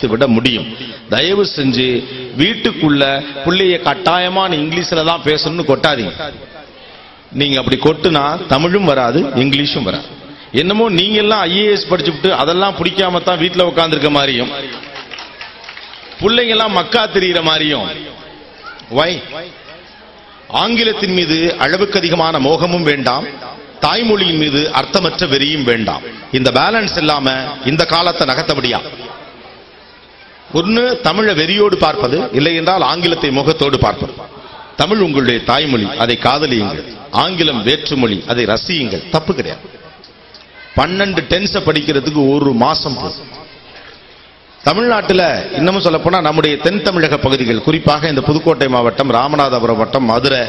விட முடியும். தயவு செஞ்சு வீட்டுக்குள்ள புள்ளைய கட்டாயமா இங்கிலீஷ்ல தான் பேசணும்னு கொட்டாதீங்க. நீங்க அப்படி கொட்டுனா தமிழும் வராது, இங்கிலீஷும் வராது. என்னமோ நீங்க எல்லாம் ஐஏஎஸ் படிச்சுட்டு அதெல்லாம் பிடிக்காம தான் வீட்டுல உட்கார்ந்துருக்க மாதிரியும், பிள்ளைங்க எல்லாம் மக்கா தெரிகிற மாதிரியும். வை ஆங்கிலத்தின் மீது அளவுக்கு அதிகமான மோகமும் வேண்டாம், தாய்மொழியின் மீது அர்த்தமற்ற வெறியும் வேண்டாம். இந்த பேலன்ஸ் இல்லாம இந்த காலத்தை நகர்த்தபடியா ஒன்னு தமிழை வெறியோடு பார்ப்பது, இல்லை என்றால் ஆங்கிலத்தை முகத்தோடு பார்ப்பது. தமிழ் உங்களுடைய தாய்மொழி, அதை காதலியுங்கள். ஆங்கிலம் வேற்றுமொழி, அதை ரசியுங்கள். தப்பு கிடையாது. 12 டென்ஸை படிக்கிறதுக்கு ஒரு மாசம் போதும். தமிழ்நாட்டில் இன்னமும் சொல்ல போனா நம்முடைய தென் தமிழக பகுதிகள், குறிப்பாக இந்த புதுக்கோட்டை மாவட்டம், ராமநாதபுரம் வட்டம், மதுரை,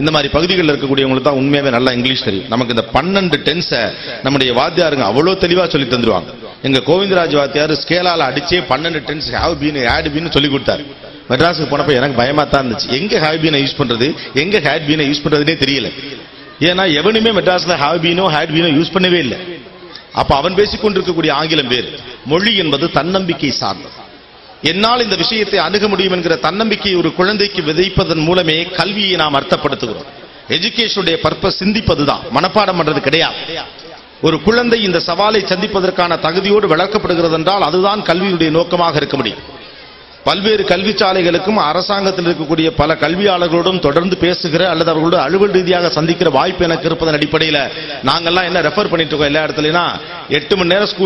இந்த மாதிரி பகுதிகளில் இருக்கக்கூடியவங்களுக்கு தான் உண்மையாவே நல்லா இங்கிலீஷ் தெரியும். நமக்கு இந்த 12 டென்ஸை நம்முடைய வாத்தியாருங்க அவ்வளோ தெளிவா சொல்லி தந்துருவாங்க. எங்க கோவிந்தராஜ் வாத்தியார் ஸ்கேலால அடிச்சே 12 tenses have been had been சொல்லி கொடுத்தாரு. மெட்ராஸுக்கு போனப்ப எனக்கு பயமா தான் இருந்துச்சு, எங்க ஹேவ் பீனை யூஸ் பண்றது, எங்க ஹேட் பீனை யூஸ் பண்றதுனே தெரியல. ஏன்னா எவனுமே மெட்ராஸ்ல have Beino had Beino use பண்ணவே இல்லை. அப்ப அவன் பேசிக்கொண்டிருக்கக்கூடிய ஆங்கிலம் வேறு. மொழி என்பது தன்னம்பிக்கை சார்ந்தது. என்னால் இந்த விஷயத்தை அணுக முடியும் என்கிற தன்னம்பிக்கையை ஒரு குழந்தைக்கு விதைப்பதன் மூலமே கல்வியை நாம் அர்த்தப்படுத்துகிறோம். எஜுகேஷனுடைய பர்பஸ் சிந்திப்பதுதான், மனப்பாடம் பண்றது கிடையாது. ஒரு குழந்தை இந்த சவாலை சந்திப்பதற்கான தகுதியோடு வளர்க்கப்படுகிறது என்றால் அதுதான் கல்வியுடைய நோக்கமாக இருக்க முடியும். பல்வேறு கல்வி சாலைகளுக்கும் அரசாங்கத்தில் இருக்கக்கூடிய பல கல்வியாளர்களோடும் தொடர்ந்து பேசுகிற அல்லது அவர்களோடு அலுவல் ரீதியாக சந்திக்கிற வாய்ப்பு எனக்கு இருப்பதன் அடிப்படையில் நாங்கெல்லாம் என்ன ரெஃபர் பண்ணிட்டு இருக்கோம் எல்லா இடத்துலனா 8 மணி நேரம் ஸ்கூல்